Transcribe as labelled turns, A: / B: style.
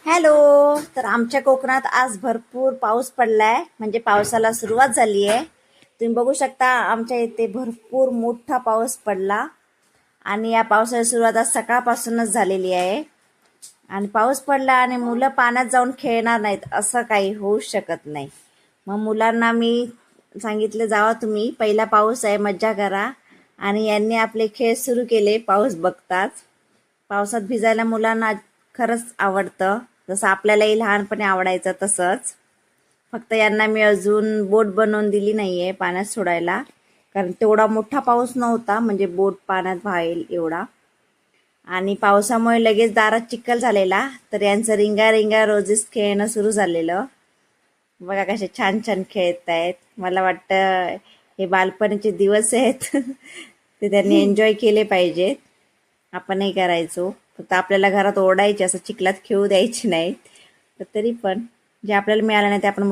A: Hello. तर आमच्या कोकणात आज भरपूर पाऊस पडलाय, म्हणजे पावसाला सुरुवात झाली आहे. तुम्ही बघू शकता आमच्या इथे भरपूर मोठा पाऊस पडला आणि या पावसाची सुरुवात आज सकाळपासूनच झालेली आहे. आणि पाऊस पडला आणि मुलं पाण्यात जाऊन खेळणार नाहीत असं काही होऊ शकत नाही. मग मुलांना मी सांगितलं, जावा तुम्ही, पहिला पाऊस आहे, मज्जा करा. आणि यांनी आपले खेळ सुरू केले पाऊस बघताच. पावसात भिजायला मुलांना खरंच आवडतं, जसं आपल्यालाही लहानपणी आवडायचं तसंच. फक्त यांना मी अजून बोट बनवून दिली नाहीये पाण्यात सोडायला, कारण तेवढा मोठा पाऊस नव्हता म्हणजे बोट पाण्यात व्हाईल एवढा. आणि पावसामुळे लगेच दारात चिखल झालेला, तर यांचं रिंगा रिंगा रोजीस खेळणं सुरू झालेलं. बघा कसे छान छान खेळत आहेत. मला वाटतं हे बालपणीचे दिवस आहेत ते त्यांनी एन्जॉय केले पाहिजेत. आपणही करायचो, फक्त आपल्याला घरात ओरडायचे, असं चिखलात खेळू द्यायचे नाहीत. तर तरी पण जे आपल्याला मिळालं नाही ते आपण